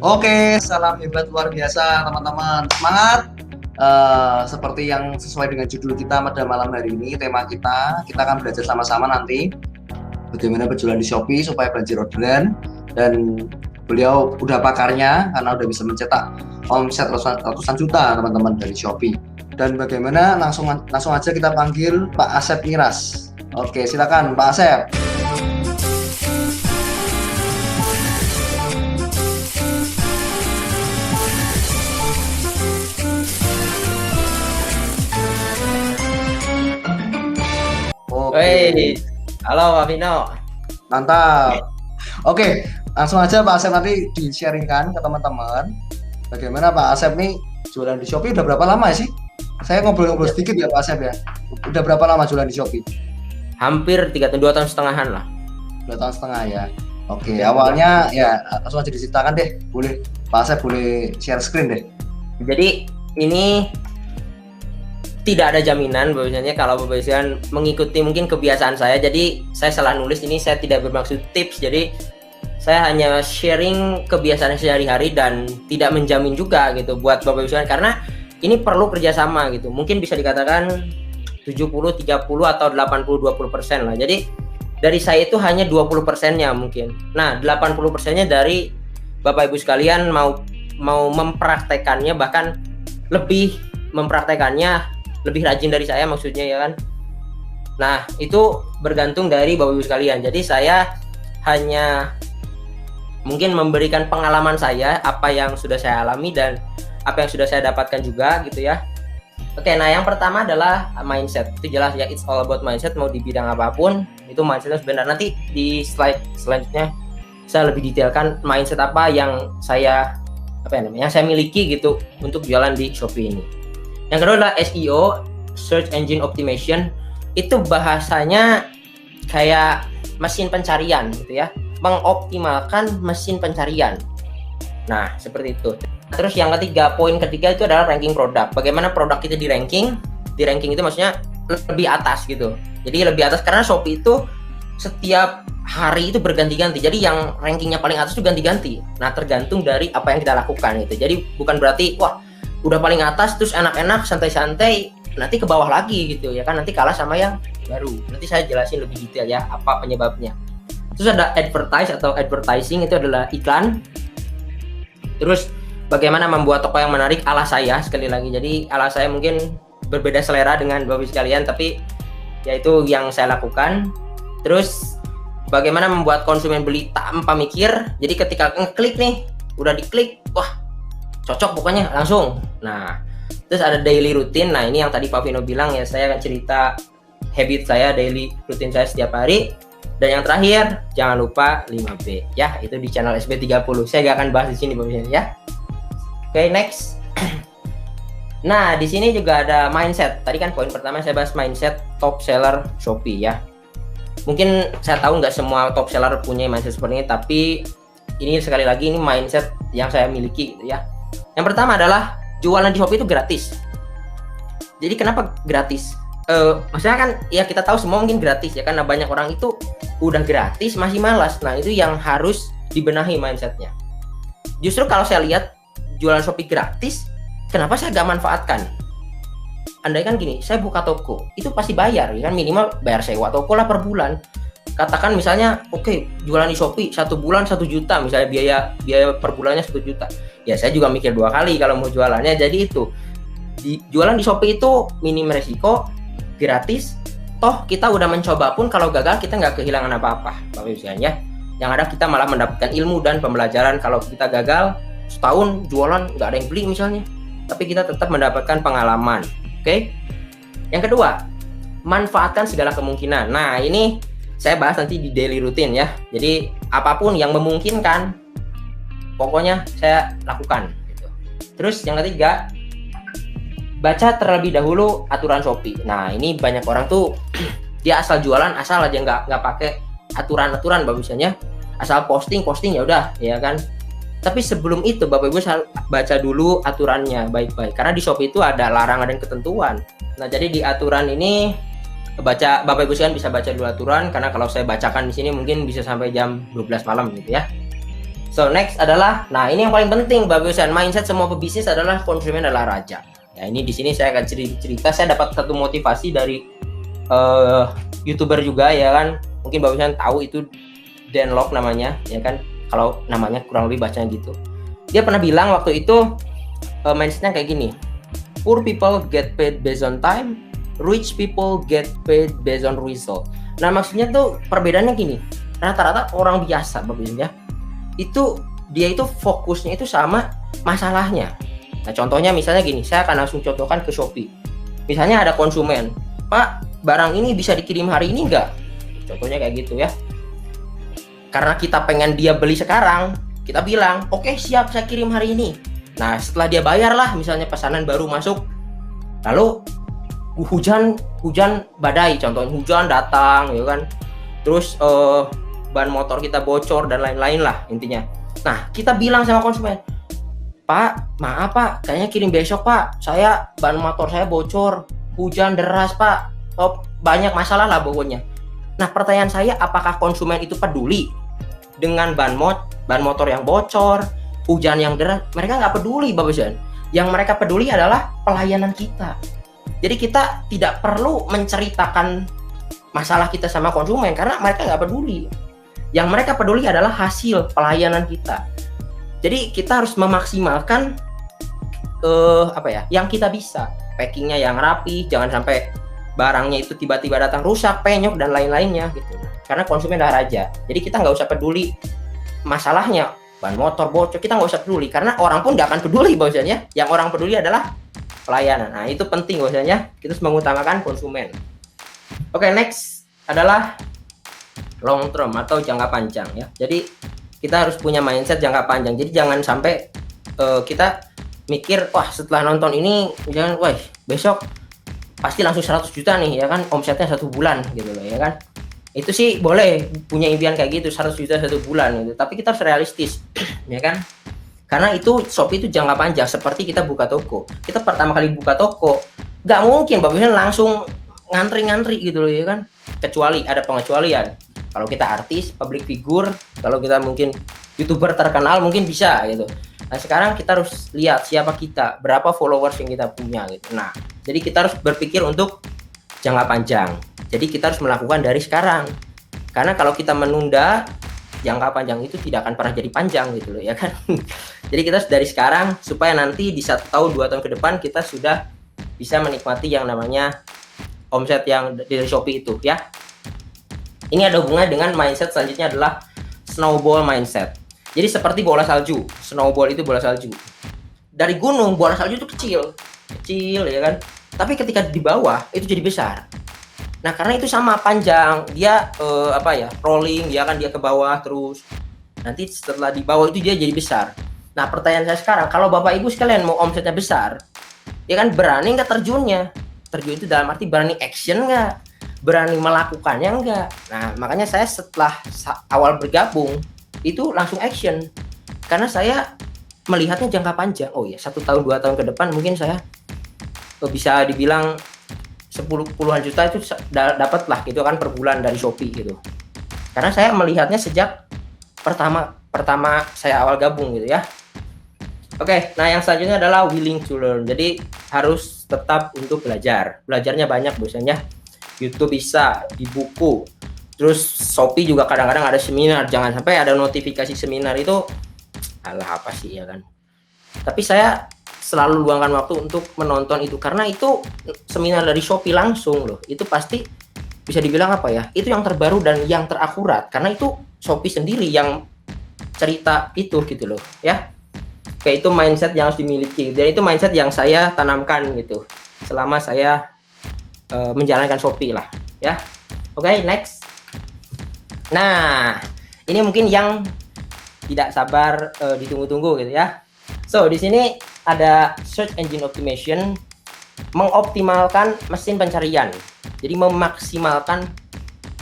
Oke, salam hebat luar biasa teman-teman. Semangat. Seperti yang sesuai dengan judul kita pada malam hari ini, tema kita akan belajar sama-sama nanti bagaimana berjualan di Shopee supaya banjir orderan. Dan beliau udah pakarnya karena udah bisa mencetak omset ratusan juta teman-teman dari Shopee. Dan bagaimana langsung aja kita panggil Pak Asep Miras. Oke, silakan Pak Asep. Oke, Woi, halo Pak Vino. mantap. Oke, langsung aja Pak Asep nanti di-sharingkan ke teman-teman. Bagaimana Pak Asep nih jualan di Shopee udah berapa lama sih? Saya ngobrol-ngobrol sedikit ya Pak Asep ya. Udah berapa lama jualan di Shopee? Hampir 2 tahun setengahan lah. 2 tahun setengah ya. Oke, awalnya ya langsung aja diceritakan deh. Boleh Pak Asep boleh share screen deh. Jadi ini tidak ada jaminan bahwasanya kalau bahwasanya mengikuti mungkin kebiasaan saya. Jadi saya salah nulis ini, saya tidak bermaksud tips. Jadi saya hanya sharing kebiasaan sehari-hari dan tidak menjamin juga gitu buat Bapak Ibu sekalian, karena ini perlu kerjasama gitu. Mungkin bisa dikatakan 70-30 atau 80-20% lah. Jadi dari saya itu hanya 20%-nya mungkin. Nah, 80%-nya dari Bapak Ibu sekalian mau mempraktekannya, bahkan lebih mempraktekannya, lebih rajin dari saya maksudnya ya kan. Nah, itu bergantung dari Bapak Ibu sekalian. Jadi saya hanya mungkin memberikan pengalaman saya, apa yang sudah saya alami dan apa yang sudah saya dapatkan juga gitu ya. Oke, nah yang pertama adalah mindset. Itu jelas ya, it's all about mindset. Mau di bidang apapun itu mindsetnya sebenarnya. Nanti di slide selanjutnya saya lebih detailkan mindset apa yang saya yang saya miliki gitu untuk jualan di Shopee ini. Yang kedua adalah SEO, Search Engine Optimization. Itu bahasanya kayak mesin pencarian gitu ya, mengoptimalkan mesin pencarian. Nah, seperti itu. Terus yang ketiga, poin ketiga itu adalah ranking produk. Bagaimana produk kita di ranking? Di ranking itu maksudnya lebih atas gitu. Jadi lebih atas karena Shopee itu setiap hari itu berganti-ganti. Jadi yang rankingnya paling atas itu ganti-ganti. Nah, tergantung dari apa yang kita lakukan gitu. Jadi bukan berarti wah udah paling atas terus enak-enak santai-santai nanti ke bawah lagi gitu ya kan, nanti kalah sama yang baru. Nanti saya jelasin lebih detail ya apa penyebabnya. Terus ada advertising, itu adalah iklan. Terus bagaimana membuat toko yang menarik ala saya, sekali lagi. Jadi ala saya mungkin berbeda selera dengan Bapak sekalian, tapi yaitu yang saya lakukan. Terus bagaimana membuat konsumen beli tanpa mikir. Jadi ketika ngeklik nih, udah diklik, wah cocok pokoknya langsung. Nah, terus ada daily routine. Nah, ini yang tadi Pak Vino bilang ya, saya akan cerita habit saya, daily routine saya setiap hari. Dan yang terakhir, jangan lupa 5B ya, itu di channel SB30. Saya gak akan bahas di sini Bapak ya. Oke, next. Nah, di sini juga ada mindset. Tadi kan poin pertama saya bahas mindset top seller Shopee ya. Mungkin saya tahu nggak semua top seller punya mindset seperti ini, tapi ini sekali lagi ini mindset yang saya miliki gitu ya. Yang pertama adalah jualan di Shopee itu gratis. Jadi kenapa gratis? Maksudnya kan ya kita tahu semua mungkin gratis ya, karena banyak orang itu udah gratis masih malas. Nah, itu yang harus dibenahi mindsetnya. Justru kalau saya lihat jualan Shopee gratis, kenapa saya gak manfaatkan? Andai kan gini, saya buka toko, itu pasti bayar ya kan, minimal bayar sewa toko lah per bulan. Katakan misalnya oke, jualan di Shopee 1 bulan 1 juta misalnya, biaya per bulannya 1 juta. Ya saya juga mikir 2 kali kalau mau jualannya. Jadi itu jualan di Shopee itu minim resiko, gratis. Toh kita udah mencoba pun kalau gagal kita nggak kehilangan apa-apa Bapak Ibu ya. Yang ada kita malah mendapatkan ilmu dan pembelajaran. Kalau kita gagal setahun jualan nggak ada yang beli misalnya, tapi kita tetap mendapatkan pengalaman. Oke? Yang kedua, manfaatkan segala kemungkinan. Nah, ini saya bahas nanti di daily routine ya. Jadi apapun yang memungkinkan, pokoknya saya lakukan gitu. Terus yang ketiga, baca terlebih dahulu aturan Shopee. Nah, ini banyak orang tuh dia asal jualan, asal aja nggak pakai aturan-aturan bagusnya. Asal posting ya udah ya kan. Tapi sebelum itu Bapak Ibu baca dulu aturannya baik-baik, karena di Shopee itu ada larangan dan ketentuan. Nah, jadi di aturan ini Bapak Ibu sekalian bisa baca dulu aturan, karena kalau saya bacakan di sini mungkin bisa sampai jam 12 malam gitu ya. So next adalah, nah ini yang paling penting bagusan mindset semua pebisnis adalah konsumen adalah raja. Ya ini di sini saya akan cerita, saya dapat satu motivasi dari YouTuber juga ya kan, mungkin bagusan tahu itu Dan Lok namanya ya kan, kalau namanya kurang lebih bacanya gitu. Dia pernah bilang waktu itu mindsetnya kayak gini, poor people get paid based on time, rich people get paid based on result. Nah maksudnya tuh perbedaannya gini, rata-rata orang biasa bagusnya itu dia itu fokusnya itu sama masalahnya. Nah contohnya misalnya gini, saya akan langsung contohkan ke Shopee. Misalnya ada konsumen, Pak barang ini bisa dikirim hari ini enggak? Contohnya kayak gitu ya. Karena kita pengen dia beli sekarang, kita bilang oke, siap saya kirim hari ini. Nah setelah dia bayar lah, misalnya pesanan baru masuk, lalu hujan badai, contohnya hujan datang ya kan, terus ban motor kita bocor dan lain-lain lah intinya. Nah kita bilang sama konsumen, Pak maaf Pak, kayaknya kirim besok Pak, saya ban motor saya bocor, hujan deras Pak, banyak masalah lah pokoknya. Nah pertanyaan saya, apakah konsumen itu peduli dengan ban motor yang bocor, hujan yang deras? Mereka nggak peduli bagusan. Yang mereka peduli adalah pelayanan kita. Jadi kita tidak perlu menceritakan masalah kita sama konsumen karena mereka nggak peduli. Yang mereka peduli adalah hasil pelayanan kita. Jadi kita harus memaksimalkan yang kita bisa. Packingnya yang rapi, jangan sampai barangnya itu tiba-tiba datang rusak, penyok dan lain-lainnya gitu. Karena konsumen adalah raja. Jadi kita nggak usah peduli masalahnya, ban motor bocor, kita nggak usah peduli karena orang pun nggak akan peduli bahwasanya. Yang orang peduli adalah pelayanan. Nah itu penting bahwasanya kita harus mengutamakan konsumen. Oke, next adalah long term atau jangka panjang ya. Jadi kita harus punya mindset jangka panjang. Jadi jangan sampai kita mikir, wah setelah nonton ini jangan, wah besok pasti langsung 100 juta nih ya kan, omsetnya 1 bulan gitu loh ya kan. Itu sih boleh punya impian kayak gitu, 100 juta 1 bulan gitu. Tapi kita harus realistis ya kan. Karena itu Shopee itu jangka panjang, seperti kita buka toko. Kita pertama kali buka toko, nggak mungkin bagusnya langsung ngantri gitu loh ya kan. Kecuali ada pengecualian. Kalau kita artis, public figure, kalau kita mungkin YouTuber terkenal mungkin bisa gitu. Nah sekarang kita harus lihat siapa kita, berapa followers yang kita punya gitu. Nah jadi kita harus berpikir untuk jangka panjang. Jadi kita harus melakukan dari sekarang. Karena kalau kita menunda, jangka panjang itu tidak akan pernah jadi panjang gitu loh ya kan. Jadi kita harus dari sekarang supaya nanti di 1 tahun 2 tahun ke depan kita sudah bisa menikmati yang namanya omset yang dari Shopee itu ya. Ini ada hubungannya dengan mindset selanjutnya adalah snowball mindset. Jadi seperti bola salju, snowball itu bola salju. Dari gunung bola salju itu kecil ya kan. Tapi ketika di bawah itu jadi besar. Nah karena itu sama panjang, dia rolling, dia ke bawah terus. Nanti setelah di bawah itu dia jadi besar. Nah pertanyaan saya sekarang, kalau Bapak Ibu sekalian mau omsetnya besar, ya kan berani nggak terjunnya? Terjun itu dalam arti berani action nggak? Berani melakukannya enggak. Nah makanya saya setelah awal bergabung itu langsung action karena saya melihatnya jangka panjang. Oh ya 1 tahun 2 tahun ke depan mungkin saya bisa dibilang puluhan juta itu dapat lah gitu kan per bulan dari Shopee gitu. Karena saya melihatnya sejak pertama saya awal gabung gitu ya. Oke, nah yang selanjutnya adalah willing to learn. Jadi harus tetap untuk belajar. Belajarnya banyak biasanya. YouTube bisa, di buku. Terus Shopee juga kadang-kadang ada seminar. Jangan sampai ada notifikasi seminar itu alah apa sih ya kan. Tapi saya selalu luangkan waktu untuk menonton itu karena itu seminar dari Shopee langsung loh. Itu pasti bisa dibilang apa ya? Itu yang terbaru dan yang terakurat karena itu Shopee sendiri yang cerita itu gitu loh ya. Kayak itu mindset yang harus dimiliki dan itu mindset yang saya tanamkan gitu selama saya menjalankan Shopee lah ya. Oke, next. Nah, ini mungkin yang tidak sabar ditunggu-tunggu gitu ya. So, di sini ada search engine optimization, mengoptimalkan mesin pencarian. Jadi memaksimalkan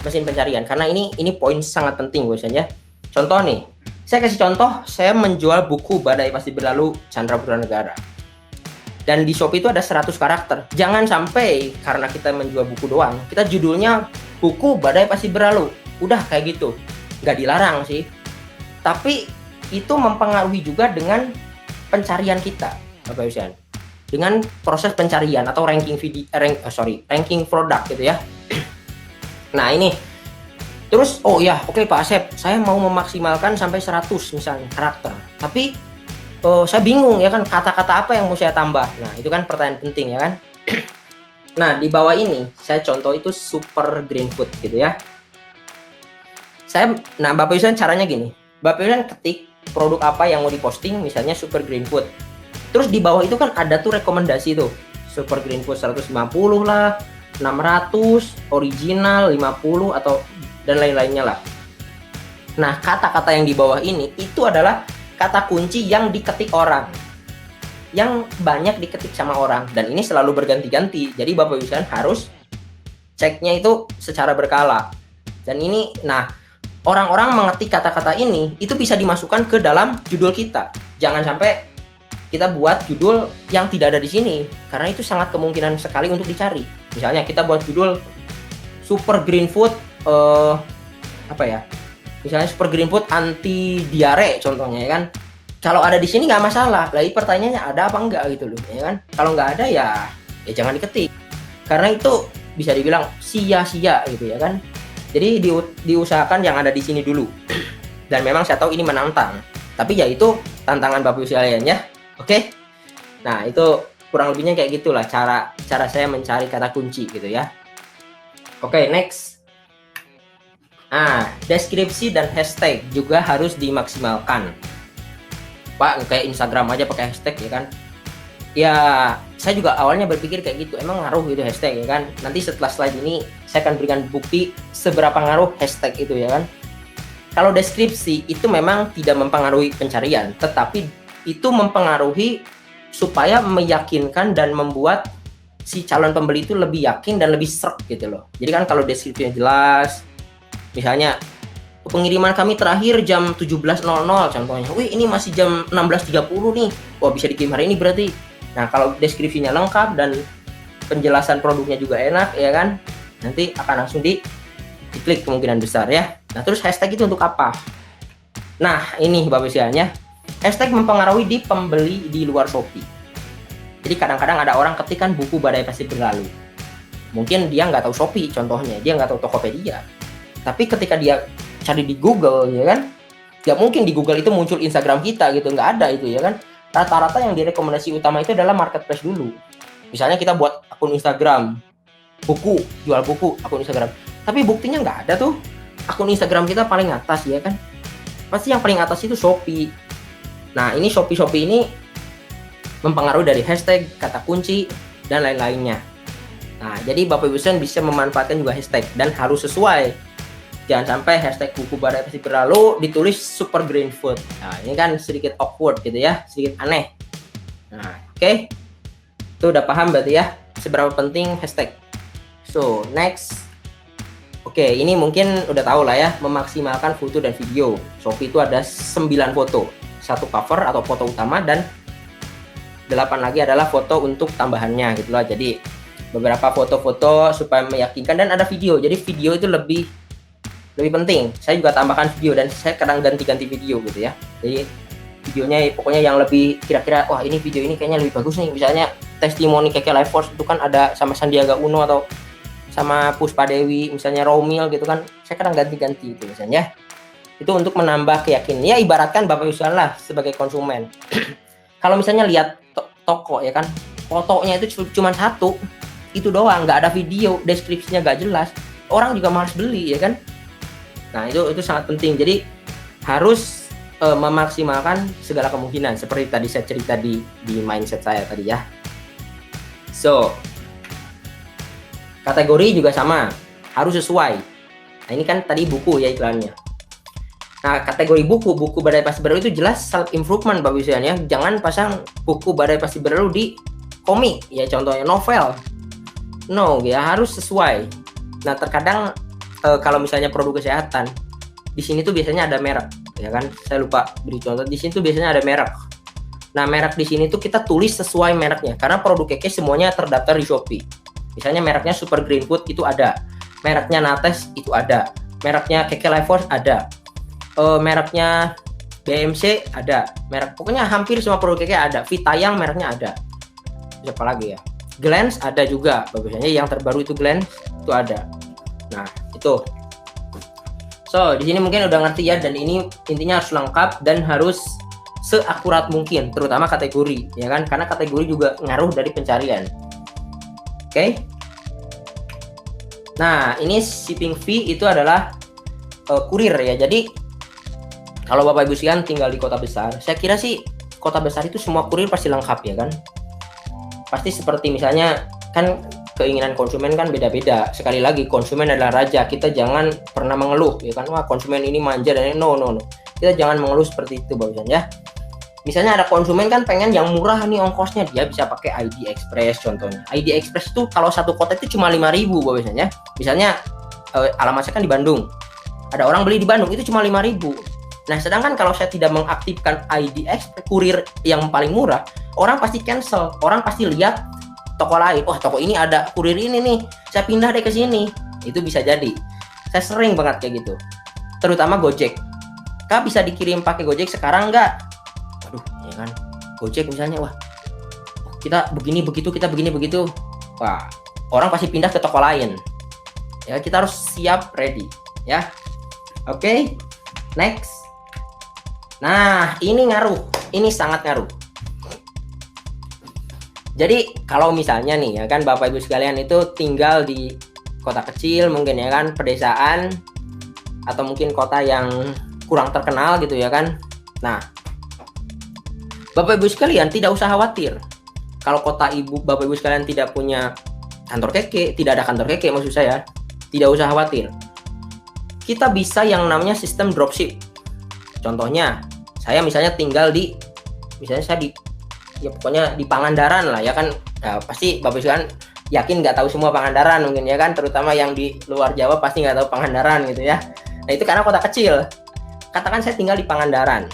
mesin pencarian karena ini poin sangat penting biasanya. Contoh nih, saya kasih contoh, saya menjual buku Badai Pasti Berlalu Chandra Purnagara. Dan di Shopee itu ada 100 karakter. Jangan sampai karena kita menjual buku doang, kita judulnya buku Badai Pasti Berlalu. Udah kayak gitu. Nggak dilarang sih. Tapi itu mempengaruhi juga dengan pencarian kita, Bapak Ibu. Dengan proses pencarian atau ranking ranking produk gitu ya. Nah, ini terus oke Pak Asep, saya mau memaksimalkan sampai 100 misalnya karakter. Tapi saya bingung ya kan, kata-kata apa yang mau saya tambah. Nah, itu kan pertanyaan penting ya kan. Nah, di bawah ini saya contoh itu Super Green Food gitu ya. Nah, Bapak Ibu caranya gini. Bapak Ibu ketik produk apa yang mau diposting, misalnya Super Green Food. Terus di bawah itu kan ada tuh rekomendasi tuh. Super Green Food 150 lah, 600, original 50 atau dan lain-lainnya lah. Nah, kata-kata yang di bawah ini itu adalah kata kunci yang diketik orang. Yang banyak diketik sama orang dan ini selalu berganti-ganti. Jadi Bapak Ibu harus ceknya itu secara berkala. Dan ini orang-orang mengetik kata-kata ini itu bisa dimasukkan ke dalam judul kita. Jangan sampai kita buat judul yang tidak ada di sini karena itu sangat kemungkinan sekali untuk dicari. Misalnya kita buat judul Super Green Food misalnya Super Green Food anti diare contohnya ya kan. Kalau ada di sini nggak masalah. Lagi pertanyaannya ada apa enggak gitu loh ya kan. Kalau nggak ada ya jangan diketik. Karena itu bisa dibilang sia-sia gitu ya kan. Jadi diusahakan yang ada di sini dulu. Dan memang saya tahu ini menantang. Tapi ya itu tantangan Bapak Ibu sekalian ya. Oke. Nah, itu kurang lebihnya kayak gitulah cara saya mencari kata kunci gitu ya. Oke, next. Deskripsi dan hashtag juga harus dimaksimalkan. Pak, kayak Instagram aja pakai hashtag ya kan. Ya, saya juga awalnya berpikir kayak gitu, emang ngaruh gitu hashtag ya kan. Nanti setelah slide ini saya akan berikan bukti seberapa ngaruh hashtag itu ya kan. Kalau deskripsi itu memang tidak mempengaruhi pencarian, tetapi itu mempengaruhi supaya meyakinkan dan membuat si calon pembeli itu lebih yakin dan lebih srek gitu loh. Jadi kan kalau deskripsinya jelas, misalnya pengiriman kami terakhir jam 17.00 contohnya. Wih, ini masih jam 16.30 nih. Wah, bisa dikirim hari ini berarti. Nah, kalau deskripsinya lengkap dan penjelasan produknya juga enak ya kan, nanti akan langsung diklik kemungkinan besar ya. Nah, terus hashtag itu untuk apa? Nah, ini Bapak sekalian ya. Hashtag mempengaruhi di pembeli di luar Shopee. Jadi kadang-kadang ada orang ketikan buku badai pasti berlalu. Mungkin dia nggak tahu Shopee contohnya, dia nggak tahu Tokopedia. Tapi ketika dia cari di Google ya kan, nggak mungkin di Google itu muncul Instagram kita gitu, nggak ada itu ya kan. Rata-rata yang direkomendasi utama itu adalah marketplace dulu. Misalnya kita buat akun Instagram buku, jual buku akun Instagram, tapi buktinya nggak ada tuh akun Instagram kita paling atas ya kan. Pasti yang paling atas itu Shopee. Nah, ini Shopee ini mempengaruhi dari hashtag, kata kunci dan lain-lainnya. Nah, jadi Bapak Ibu bisa memanfaatkan juga hashtag dan harus sesuai. Jangan sampai hashtag buku badai pasti berlalu ditulis Super Green Food. Nah, ini kan sedikit awkward gitu ya, sedikit aneh. Nah, oke. Itu udah paham berarti ya seberapa penting hashtag. So, next. Oke, ini mungkin udah tahu lah ya, memaksimalkan foto dan video. Shopee itu ada 9 foto. 1 cover atau foto utama dan 8 lagi adalah foto untuk tambahannya gitu loh. Jadi beberapa foto-foto supaya meyakinkan dan ada video. Jadi video itu lebih penting. Saya juga tambahkan video dan saya kadang ganti-ganti video gitu ya. Jadi videonya pokoknya yang lebih kira-kira wah ini video ini kayaknya lebih bagus nih. Misalnya testimoni Keke Life Force itu kan ada sama Sandiaga Uno atau sama Puspa Dewi, misalnya Romil gitu kan. Saya kadang ganti-ganti itu misalnya. Itu untuk menambah keyakinan. Ya ibaratkan Bapak Ibu lah sebagai konsumen. Kalau misalnya lihat toko ya kan, fotonya itu cuma satu, itu doang, nggak ada video, deskripsinya nggak jelas, orang juga malas beli ya kan. Nah itu sangat penting. Jadi harus memaksimalkan segala kemungkinan seperti tadi saya cerita di mindset saya tadi ya. So kategori juga sama, harus sesuai. Nah ini kan tadi buku ya iklannya. Nah kategori buku badai pasti berlalu itu jelas self improvement Bapak Ibu ya. Jangan pasang buku badai pasti berlalu di komik ya, contohnya novel. No ya, harus sesuai. Nah terkadang kalau misalnya produk kesehatan, di sini tuh biasanya ada merek, ya kan? Saya lupa beri contoh. Di sini tuh biasanya ada merek. Nah, merek di sini tuh kita tulis sesuai mereknya, karena produk Keke semuanya terdaftar di Shopee. Misalnya mereknya Super Green Food itu ada, mereknya Nates itu ada, mereknya Keke Life Force ada, mereknya BMC ada, merek pokoknya hampir semua produk KK ada. Vitayang mereknya ada. Siapa lagi ya? Glance ada juga, bagusnya yang terbaru itu Glance itu ada. Nah, itu. So, di sini mungkin udah ngerti ya, dan ini intinya harus lengkap dan harus seakurat mungkin, terutama kategori, ya kan? Karena kategori juga ngaruh dari pencarian. Oke? Nah, ini shipping fee itu adalah kurir ya. Jadi kalau Bapak Ibu sekalian tinggal di kota besar, saya kira sih kota besar itu semua kurir pasti lengkap ya kan? Pasti seperti misalnya kan keinginan konsumen kan beda-beda. Sekali lagi konsumen adalah raja. Kita jangan pernah mengeluh ya kan, wah konsumen ini manja dan no. Kita jangan mengeluh seperti itu barusan ya. Misalnya ada konsumen kan pengen yang murah nih ongkosnya, dia bisa pakai ID Express contohnya. ID Express itu kalau satu kota itu cuma 5.000 biasanya. Misalnya alamat saya kan di Bandung. Ada orang beli di Bandung itu cuma 5.000. Nah, sedangkan kalau saya tidak mengaktifkan ID Express kurir yang paling murah, orang pasti cancel. Orang pasti lihat toko lain. Wah, toko ini ada kurir ini nih. Saya pindah deh ke sini. Itu bisa jadi. Saya sering banget kayak gitu. Terutama Gojek. Kak bisa dikirim pakai Gojek sekarang nggak? Aduh, ya kan. Gojek misalnya, wah, kita begini begitu, kita begini begitu. Wah, orang pasti pindah ke toko lain. Ya, kita harus siap ready, ya. Oke. Next. Nah, ini ngaruh. Ini sangat ngaruh. Jadi, kalau misalnya nih, ya kan, Bapak Ibu sekalian itu tinggal di kota kecil, mungkin ya kan, pedesaan, atau mungkin kota yang kurang terkenal gitu ya kan. Nah, Bapak Ibu sekalian tidak usah khawatir. Kalau kota Bapak Ibu sekalian tidak punya kantor KK, tidak ada kantor KK maksud saya, tidak usah khawatir. Kita bisa yang namanya sistem dropship. Contohnya, saya misalnya tinggal di, misalnya saya di, ya pokoknya di Pangandaran lah ya kan. Nah, pasti Bapak Ibu sekalian yakin nggak tahu semua Pangandaran mungkin ya kan, terutama yang di luar Jawa pasti nggak tahu Pangandaran gitu ya. Nah, itu karena kota kecil. Katakan saya tinggal di Pangandaran.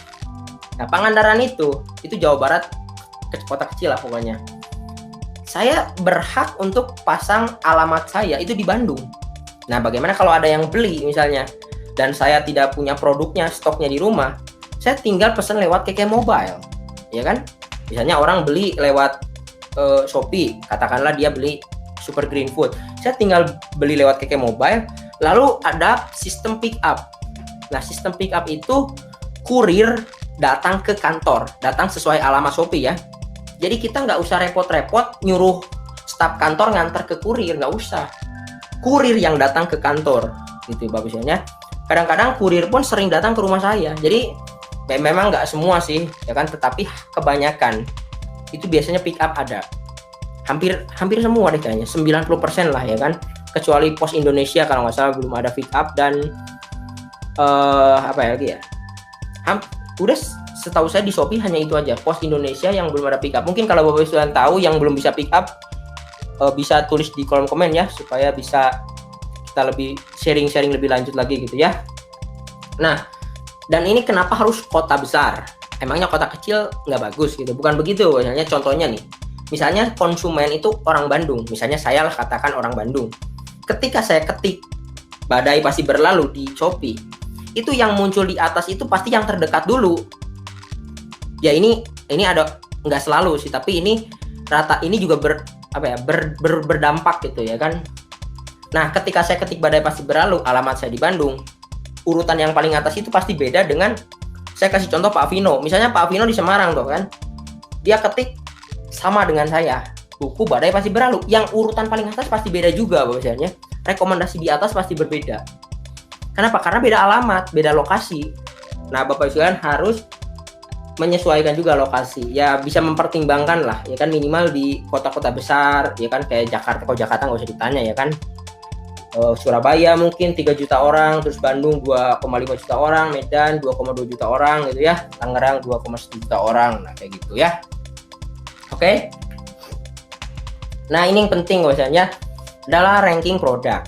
Nah, Pangandaran itu Jawa Barat, kota kecil lah pokoknya. Saya berhak untuk pasang alamat saya itu di Bandung. Nah, bagaimana kalau ada yang beli misalnya, dan saya tidak punya produknya, stoknya di rumah, saya tinggal pesan lewat KK Mobile, ya kan? Misalnya orang beli lewat Shopee, katakanlah dia beli Super Green Food, saya tinggal beli lewat KK Mobile, lalu ada sistem pick up. Nah, sistem pick up itu kurir datang ke kantor, datang sesuai alamat Shopee ya. Jadi kita nggak usah repot-repot nyuruh staf kantor nganter ke kurir, nggak usah. Kurir yang datang ke kantor, gitu bagusnya. Kadang-kadang kurir pun sering datang ke rumah saya. Jadi memang nggak semua sih, ya kan. Tetapi kebanyakan itu biasanya pick up ada. Hampir semua deh kayaknya, 90% lah ya kan. Kecuali Pos Indonesia kalau nggak salah belum ada pick up, dan apa ya lagi ya? Udah setahu saya di Shopee hanya itu aja, Pos Indonesia yang belum ada pick up. Mungkin kalau Bapak Ibu tahu yang belum bisa pick up, bisa tulis di kolom komen ya, supaya bisa kita lebih sharing lebih lanjut lagi gitu ya. Nah, dan ini kenapa harus kota besar? Emangnya kota kecil nggak bagus gitu? Bukan begitu. Misalnya contohnya nih, misalnya konsumen itu orang Bandung, misalnya saya lah katakan orang Bandung. Ketika saya ketik badai pasti berlalu di Shopee, itu yang muncul di atas itu pasti yang terdekat dulu. Ya ini ada, nggak selalu sih, tapi ini rata, ini juga berdampak gitu ya kan. Nah, ketika saya ketik badai pasti berlalu, alamat saya di Bandung, urutan yang paling atas itu pasti beda dengan, saya kasih contoh Pak Vino. Misalnya Pak Vino di Semarang tuh kan, dia ketik sama dengan saya, buku badai pasti berlalu, yang urutan paling atas pasti beda juga biasanya. Rekomendasi di atas pasti berbeda. Kenapa? Karena beda alamat, beda lokasi. Nah, Bapak sekalian harus menyesuaikan juga lokasi. Ya bisa mempertimbangkan lah, ya kan, minimal di kota-kota besar, ya kan, kayak Jakarta. Kalau Jakarta nggak usah ditanya ya kan. Surabaya mungkin 3 juta orang, terus Bandung 2,5 juta orang, Medan 2,2 juta orang gitu ya, Tangerang 2,1 juta orang. Nah, kayak gitu ya. Oke. Nah, ini yang penting biasanya adalah ranking produk.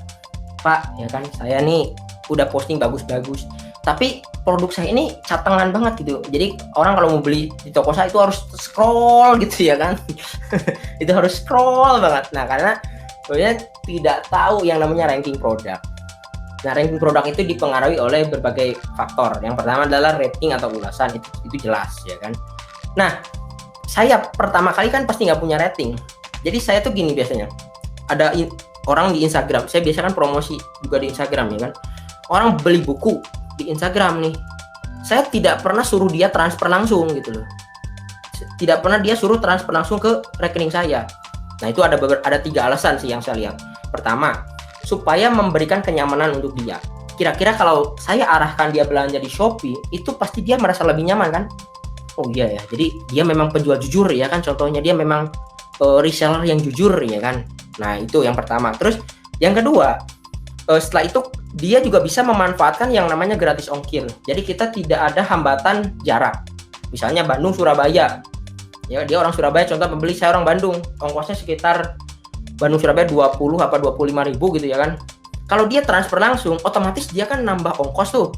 Pak, ya kan, saya nih udah posting bagus-bagus, tapi produk saya ini catangan banget gitu. Jadi orang kalau mau beli di toko saya itu harus scroll gitu ya kan. Itu harus scroll banget. Nah, karena sebenarnya tidak tahu yang namanya ranking produk. Nah, ranking produk itu dipengaruhi oleh berbagai faktor. Yang pertama adalah rating atau ulasan, itu jelas ya kan. Nah, saya pertama kali kan pasti nggak punya rating. Jadi saya tuh gini biasanya. Ada orang di Instagram, saya biasa kan promosi juga di Instagram ya kan. Orang beli buku di Instagram nih, saya tidak pernah suruh dia transfer langsung gitu loh. Tidak pernah dia suruh transfer langsung ke rekening saya. Nah, itu ada 3 alasan sih yang saya lihat. Pertama, supaya memberikan kenyamanan untuk dia. Kira-kira kalau saya arahkan dia belanja di Shopee, itu pasti dia merasa lebih nyaman kan? Oh iya ya, jadi dia memang penjual jujur ya kan, contohnya dia memang reseller yang jujur ya kan. Nah, itu yang pertama. Terus yang kedua, setelah itu dia juga bisa memanfaatkan yang namanya gratis ongkir. Jadi kita tidak ada hambatan jarak. Misalnya Bandung Surabaya. Ya, dia orang Surabaya, contoh pembeli, saya orang Bandung. Ongkosnya sekitar Bandung Surabaya 20 apa 25.000 gitu ya kan. Kalau dia transfer langsung, otomatis dia kan nambah ongkos tuh.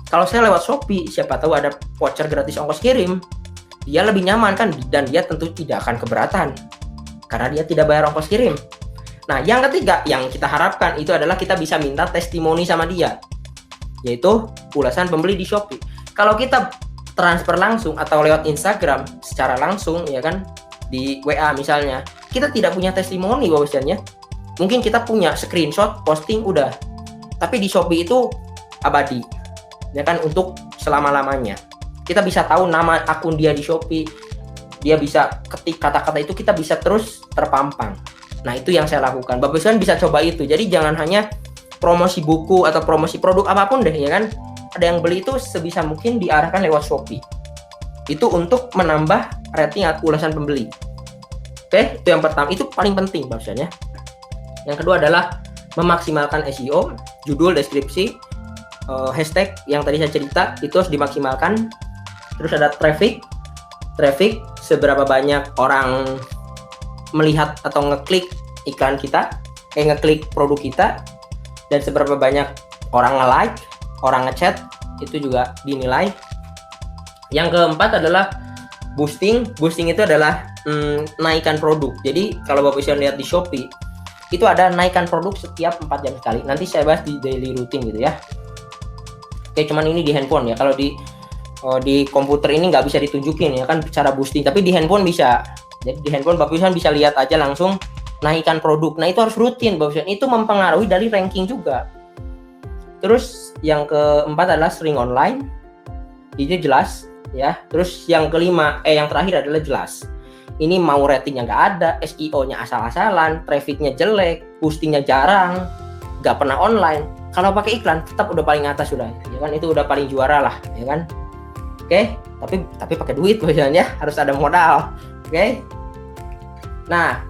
Kalau saya lewat Shopee, siapa tahu ada voucher gratis ongkos kirim, dia lebih nyaman kan, dan dia tentu tidak akan keberatan karena dia tidak bayar ongkos kirim. Nah, yang ketiga yang kita harapkan itu adalah kita bisa minta testimoni sama dia, yaitu ulasan pembeli di Shopee. Kalau kita transfer langsung atau lewat Instagram secara langsung ya kan, di WA misalnya, kita tidak punya testimoni bahwasannya. Mungkin kita punya screenshot posting udah, tapi di Shopee itu abadi ya kan, untuk selama-lamanya. Kita bisa tahu nama akun dia di Shopee, dia bisa ketik kata-kata itu, kita bisa terus terpampang. Nah, itu yang saya lakukan. Bapak Ibu bisa coba itu. Jadi jangan hanya promosi buku atau promosi produk apapun deh ya kan. Ada yang beli itu sebisa mungkin diarahkan lewat Shopee. Itu untuk menambah rating atau ulasan pembeli. Oke, itu yang pertama. Itu paling penting bahasanya. Yang kedua adalah memaksimalkan SEO, judul, deskripsi, hashtag yang tadi saya cerita itu harus dimaksimalkan. Terus ada traffic, seberapa banyak orang melihat atau ngeklik iklan kita, ngeklik produk kita, dan seberapa banyak orang nge-like, orang ngechat, itu juga dinilai. Yang keempat adalah boosting. Boosting itu adalah naikkan produk. Jadi kalau Bapak bisa lihat di Shopee, itu ada naikkan produk setiap 4 jam sekali. Nanti saya bahas di daily routine gitu ya. Oke, cuman ini di handphone ya. Kalau di komputer ini nggak bisa ditunjukin ya kan cara boosting, tapi di handphone bisa. Jadi di handphone Bapak bisa lihat aja langsung naikkan produk. Nah, itu harus rutin Bapak. Itu mempengaruhi dari ranking juga. Terus yang keempat adalah sering online, itu jelas ya. Terus yang kelima, yang terakhir adalah jelas. Ini mau ratingnya nggak ada, SEO-nya asal-asalan, trafficnya jelek, boostingnya jarang, nggak pernah online. Kalau pakai iklan tetap udah paling atas sudah, ya kan, itu udah paling juara lah, ya kan. Oke, tapi pakai duit biasanya, harus ada modal. Oke. Nah,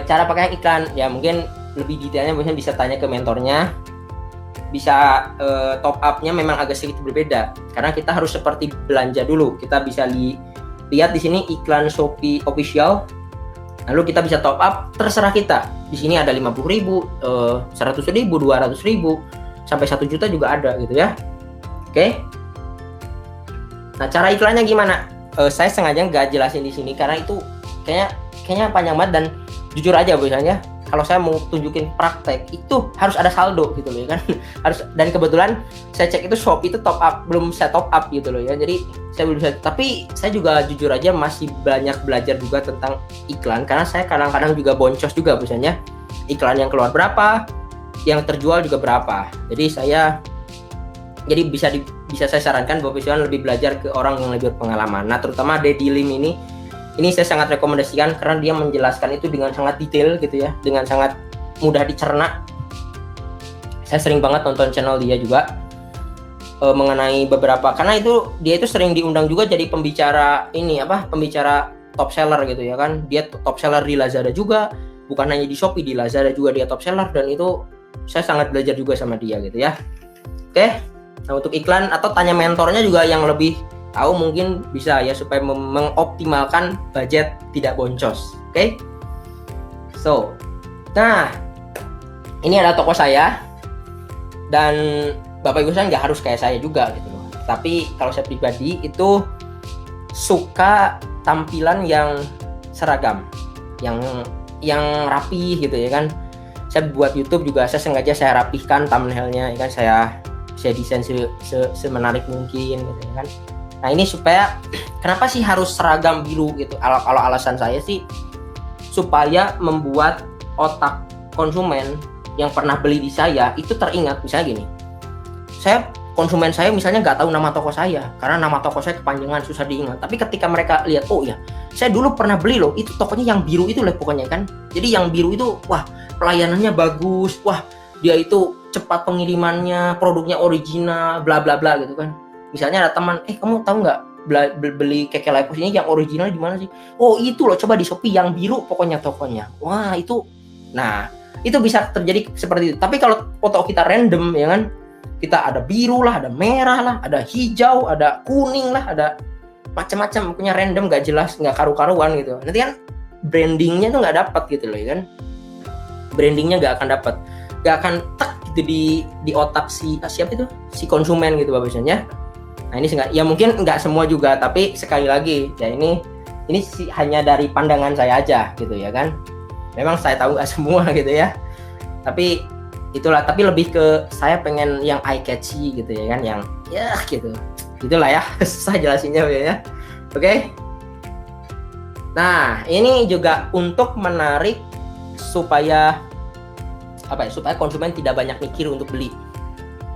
cara pakai iklan ya mungkin lebih detailnya mungkin bisa tanya ke mentornya. Bisa top up-nya memang agak sedikit berbeda karena kita harus seperti belanja dulu. Kita bisa lihat di sini iklan Shopee official. Lalu kita bisa top up, terserah kita. Di sini ada 50.000, 100.000, 200.000, sampai 1 juta juga ada gitu ya. Oke. Nah, cara iklannya gimana? Saya sengaja nggak jelasin di sini karena itu kayaknya panjang banget, dan jujur aja biasanya kalau saya mau tunjukin praktek itu harus ada saldo gitu loh ya kan. Harus, dan kebetulan saya cek itu Shopee itu top up, belum saya top up gitu loh ya. Jadi saya belum bisa, tapi saya juga jujur aja masih banyak belajar juga tentang iklan karena saya kadang-kadang juga boncos juga biasanya. Iklan yang keluar berapa, yang terjual juga berapa. Jadi bisa saya sarankan Bapak Ibu lebih belajar ke orang yang lebih berpengalaman. Nah, terutama Daddy Lim ini saya sangat rekomendasikan karena dia menjelaskan itu dengan sangat detail gitu ya, dengan sangat mudah dicerna. Saya sering banget nonton channel dia juga mengenai beberapa, karena dia itu sering diundang juga jadi pembicara top seller gitu ya kan. Dia top seller di Lazada juga, bukan hanya di Shopee, di Lazada juga dia top seller, dan itu saya sangat belajar juga sama dia gitu ya. Oke. Nah, untuk iklan atau tanya mentornya juga yang lebih tahu mungkin bisa ya, supaya mengoptimalkan budget tidak boncos. Oke. So, nah ini adalah toko saya, dan Bapak Ibu nggak harus kayak saya juga gitu loh. Tapi kalau saya pribadi itu suka tampilan yang seragam, yang rapi gitu ya kan. saya buat YouTube juga saya sengaja saya rapihkan thumbnailnya, ya kan, saya desain semenarik mungkin gitu ya kan. Nah ini supaya kenapa sih harus seragam biru gitu? Kalau alasan saya sih supaya membuat otak konsumen yang pernah beli di saya itu teringat. Misalnya gini, konsumen saya misalnya nggak tahu nama toko saya karena nama toko saya kepanjangan susah diingat. Tapi ketika mereka lihat, oh ya, saya dulu pernah beli loh, itu tokonya yang biru itu lah pokoknya kan. Jadi yang biru itu, wah pelayanannya bagus, wah dia itu cepat pengirimannya, produknya original, bla bla bla gitu kan. Misalnya ada teman, kamu tahu nggak beli keke Lypos ini yang original di mana sih? Oh itu loh, coba di Shopee yang biru pokoknya tokonya. Wah itu, nah itu bisa terjadi seperti itu. Tapi kalau foto kita random ya kan, kita ada biru lah, ada merah lah, ada hijau, ada kuning lah, ada macam-macam, punya random, nggak jelas, nggak karu-karuan gitu. Nanti kan brandingnya tuh nggak dapat gitu loh ya kan. Brandingnya nggak akan dapat, nggak akan tek gitu di otak siapa itu, si konsumen gitu bagusnya. Nah ini ya mungkin nggak semua juga, tapi sekali lagi ya ini hanya dari pandangan saya aja gitu ya kan. Memang saya tahu nggak semua gitu ya, tapi itulah, tapi lebih ke saya pengen yang eye catchy gitu ya kan, yang ya gitu, itulah ya. Susah jelasinnya ya. Oke. Nah ini juga untuk menarik supaya apa ya, supaya konsumen tidak banyak mikir untuk beli.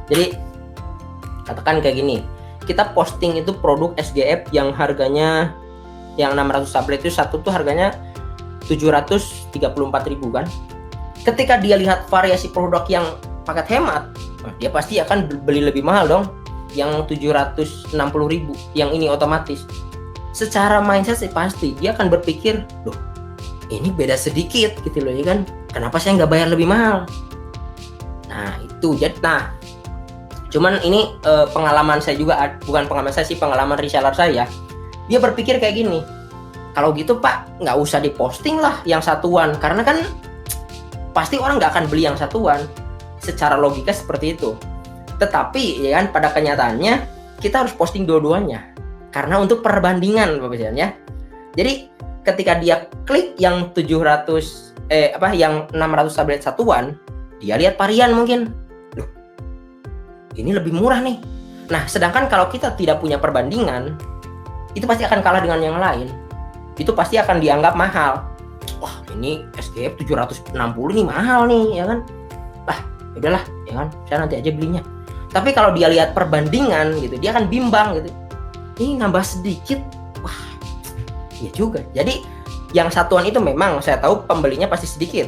Jadi katakan kayak gini, kita posting itu produk SGF yang harganya yang 600 tablet itu satu tuh harganya 734.000 kan. Ketika dia lihat variasi produk yang paket hemat, dia pasti akan beli lebih mahal dong, yang 760.000, yang ini otomatis. Secara mindset sih pasti dia akan berpikir, loh ini beda sedikit gitu loh ya kan, kenapa saya nggak bayar lebih mahal? Nah itu jadi, nah cuman ini pengalaman saya juga, bukan pengalaman saya sih, pengalaman reseller saya. Dia berpikir kayak gini, kalau gitu Pak nggak usah diposting lah yang satuan, karena kan pasti orang nggak akan beli yang satuan. Secara logika seperti itu. Tetapi ya kan pada kenyataannya kita harus posting dua-duanya karena untuk perbandingan Bapak ya. Jadi ketika dia klik yang 600 tablet satuan, dia lihat varian mungkin, loh ini lebih murah nih. Nah sedangkan kalau kita tidak punya perbandingan, itu pasti akan kalah dengan yang lain. Itu pasti akan dianggap mahal. Wah ini SGF 760 nih mahal nih ya kan. Udahlah ya kan, saya nanti aja belinya. Tapi kalau dia lihat perbandingan gitu, dia akan bimbang gitu. Ini nambah sedikit, wah ya juga. Jadi yang satuan itu memang saya tahu pembelinya pasti sedikit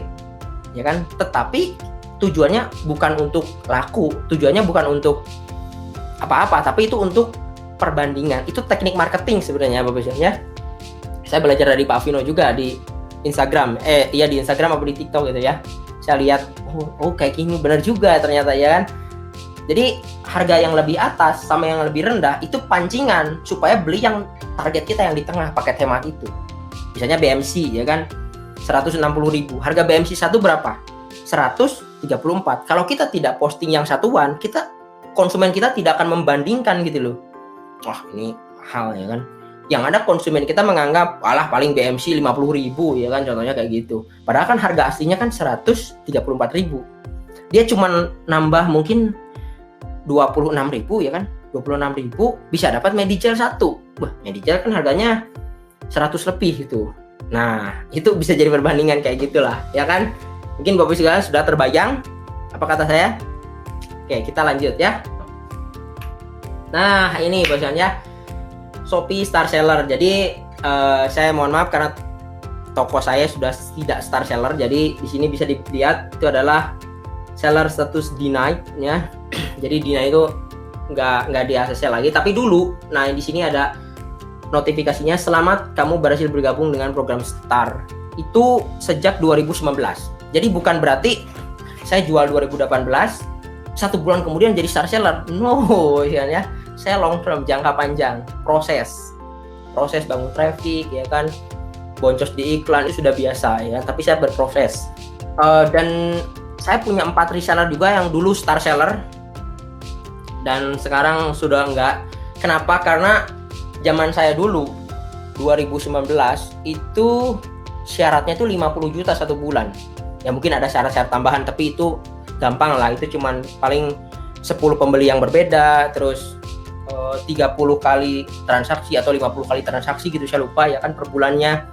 ya kan, tetapi tujuannya bukan untuk laku, tujuannya bukan untuk apa-apa, tapi itu untuk perbandingan. Itu teknik marketing sebenarnya Bapak ya. Saya belajar dari Pak Vino juga di Instagram, di Instagram apa di TikTok gitu ya. Saya lihat, oh kayak gini benar juga ternyata ya kan. Jadi harga yang lebih atas sama yang lebih rendah itu pancingan supaya beli yang target kita yang di tengah paket hemat itu. Misalnya BMC ya kan, 160.000. Harga BMC 1 berapa? 134. Kalau kita tidak posting yang satuan, konsumen kita tidak akan membandingkan gitu loh. Wah ini mahal ya kan. Yang ada konsumen kita menganggap, alah paling BMC 50.000 ya kan, contohnya kayak gitu. Padahal kan harga aslinya kan 134.000. Dia cuma nambah mungkin 26.000 ya kan, 26.000 bisa dapat Medigel 1. Wah Medigel kan harganya 100 lebih itu. Nah itu bisa jadi perbandingan kayak gitulah ya kan. Mungkin Bapak sekalian sudah terbayang apa kata saya. Oke kita lanjut ya. Nah ini bahasanya Shopee Star Seller. Jadi saya mohon maaf karena toko saya sudah tidak Star Seller. Jadi di sini bisa dilihat itu adalah seller status denied ya. Jadi denied itu nggak di ACC lagi. Tapi dulu, nah di sini ada notifikasinya, selamat kamu berhasil bergabung dengan program Star. Itu sejak 2019. Jadi bukan berarti saya jual 2018, 1 bulan kemudian jadi Star Seller. No ya. Saya long term, jangka panjang, proses bangun traffic ya kan, boncos di iklan itu sudah biasa ya, tapi saya berproses. Dan saya punya 4 reseller juga yang dulu Star Seller dan sekarang sudah enggak. Kenapa? Karena zaman saya dulu 2019 itu syaratnya itu 50 juta 1 bulan. Ya mungkin ada syarat-syarat tambahan, tapi itu gampang lah. Itu cuman paling 10 pembeli yang berbeda, terus 30 kali transaksi atau 50 kali transaksi gitu, saya lupa ya kan per bulannya.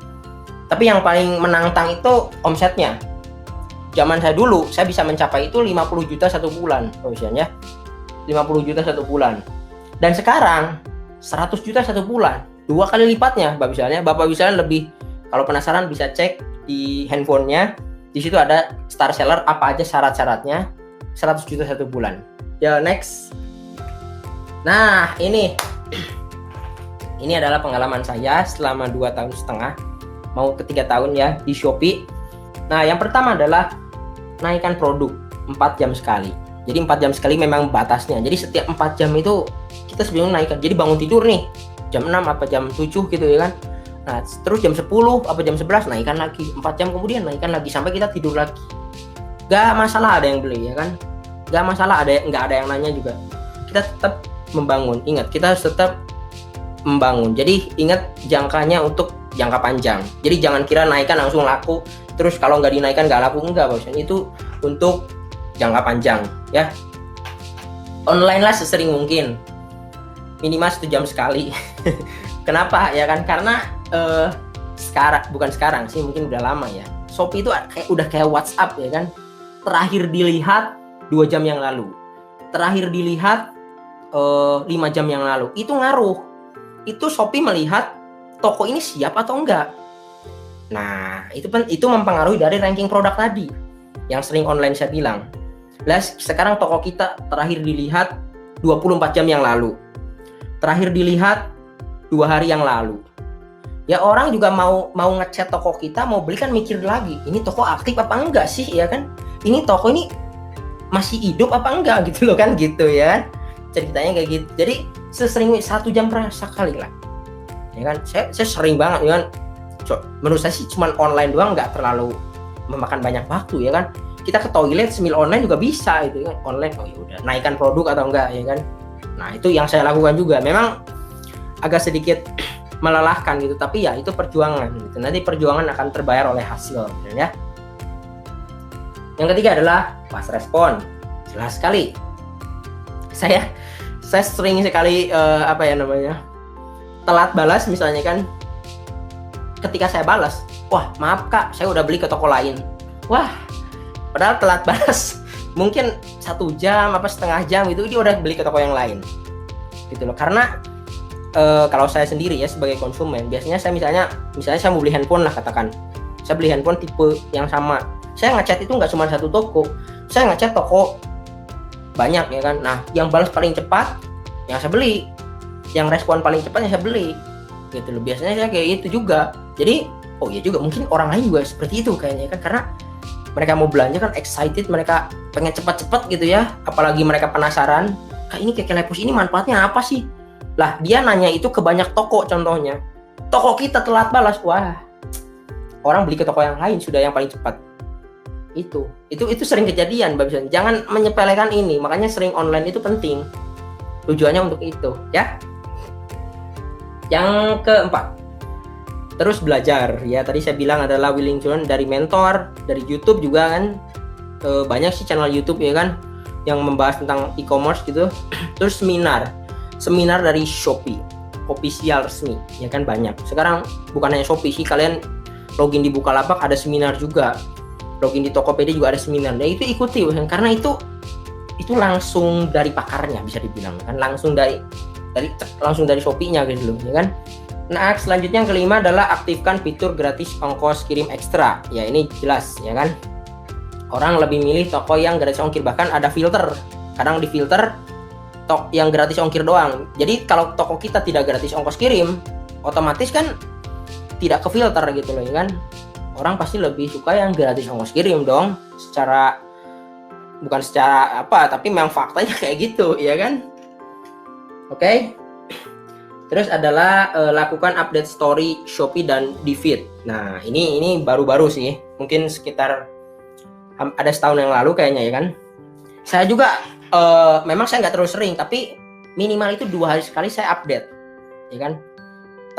Tapi yang paling menantang itu omsetnya. Zaman saya dulu, saya bisa mencapai itu 50 juta satu bulan, misalnya 50 juta satu bulan. Dan sekarang 100 juta satu bulan, 2 kali lipatnya. Bapak bisa lebih, kalau penasaran bisa cek di handphonenya. Di situ ada star seller, apa aja syarat-syaratnya. 100 juta satu bulan. Ya, next. Nah, ini adalah pengalaman saya selama 2 tahun setengah, mau ke 3 tahun ya di Shopee. Nah, yang pertama adalah naikkan produk 4 jam sekali. Jadi 4 jam sekali memang batasnya. Jadi setiap 4 jam itu kita sebelumnya naikkan. Jadi bangun tidur nih jam 6 apa jam 7 gitu ya kan. Nah, terus jam 10 apa jam 11 naikkan lagi. 4 jam kemudian naikkan lagi sampai kita tidur lagi. Gak masalah ada yang beli ya kan. Gak masalah nggak ada yang nanya juga. Kita tetap membangun. Ingat, kita harus tetap membangun. Jadi ingat jangkanya untuk jangka panjang. Jadi jangan kira naikkan langsung laku. Terus kalau nggak dinaikkan nggak laku, enggak bosan. Itu untuk jangka panjang ya. Online lah sesering mungkin, minimal 1 jam sekali. Kenapa ya kan? Karena bukan sekarang sih, mungkin udah lama ya. Shopee itu udah kayak WhatsApp ya kan. Terakhir dilihat 2 jam yang lalu, terakhir dilihat 5 jam yang lalu. Itu ngaruh. Itu Shopee melihat toko ini siap atau enggak. Nah, itu mempengaruhi dari ranking produk tadi yang sering online saya bilang. Lah, sekarang toko kita terakhir dilihat 24 jam yang lalu, terakhir dilihat 2 hari yang lalu. Ya orang juga mau ngechat toko kita, mau beli kan mikir lagi, ini toko aktif apa enggak sih ya kan? Ini toko ini masih hidup apa enggak gitu loh kan, gitu ya. Ceritanya kayak gitu. Jadi sesering 1 jam sekali lah. Ya kan? Saya sering banget ya kan. Menurut saya sih cuman online doang, nggak terlalu memakan banyak waktu ya kan. Kita ke toilet semil online juga bisa itu kan, online. Oh ya udah, naikkan produk atau enggak ya kan. Nah, itu yang saya lakukan juga. Memang agak sedikit melelahkan gitu, tapi ya itu perjuangan gitu. Nanti perjuangan akan terbayar oleh hasil gitu, ya. Yang ketiga adalah fast respon. Jelas sekali. Saya sering sekali telat balas misalnya kan. Ketika saya balas, wah maaf kak, saya udah beli ke toko lain. Wah, padahal telat balas mungkin 1 jam apa setengah jam itu dia udah beli ke toko yang lain, gitu loh. Karena kalau saya sendiri ya sebagai konsumen, biasanya saya misalnya saya mau beli handphone lah, katakan saya beli handphone tipe yang sama, saya ngechat itu nggak cuma 1 toko, saya ngechat toko banyak ya kan. Nah, yang balas paling cepat yang saya beli, yang respon paling cepat yang saya beli, gitu loh. Biasanya saya kayak gitu juga. Jadi oh iya juga, mungkin orang lain juga seperti itu kayaknya kan, karena mereka mau belanja kan excited, mereka pengen cepat-cepat gitu ya, apalagi mereka penasaran, kak ini keke lepus ini manfaatnya apa sih? Lah dia nanya itu ke banyak toko, contohnya toko kita telat balas, wah orang beli ke toko yang lain sudah yang paling cepat. Itu sering kejadian, Mbak. Jangan menyepelekan ini, makanya sering online itu penting, tujuannya untuk itu ya. Yang keempat, terus belajar ya. Tadi saya bilang adalah willing to learn, dari mentor, dari YouTube juga kan. Banyak sih channel YouTube ya kan yang membahas tentang e-commerce gitu. Terus seminar dari Shopee official resmi ya kan, banyak. Sekarang bukan hanya Shopee sih, kalian login di Bukalapak ada seminar juga, login di Tokopedia juga ada seminar. Nah itu ikuti karena itu langsung dari pakarnya bisa dibilang kan, langsung dari Shopee-nya gitu loh ya kan. Nah, selanjutnya yang kelima adalah aktifkan fitur gratis ongkos kirim ekstra. Ya ini jelas ya kan. Orang lebih milih toko yang gratis ongkir, bahkan ada filter. Kadang di filter yang gratis ongkir doang. Jadi kalau toko kita tidak gratis ongkos kirim, otomatis kan tidak ke filter gitu loh ya kan. Orang pasti lebih suka yang gratis ongkos kirim dong. Bukan secara apa, tapi memang faktanya kayak gitu ya kan. Oke. Terus adalah lakukan update story Shopee dan di feed. Nah, ini baru-baru sih. Mungkin sekitar ada setahun yang lalu kayaknya ya kan. Saya juga memang saya nggak terlalu sering, tapi minimal itu 2 hari sekali saya update. Ya kan?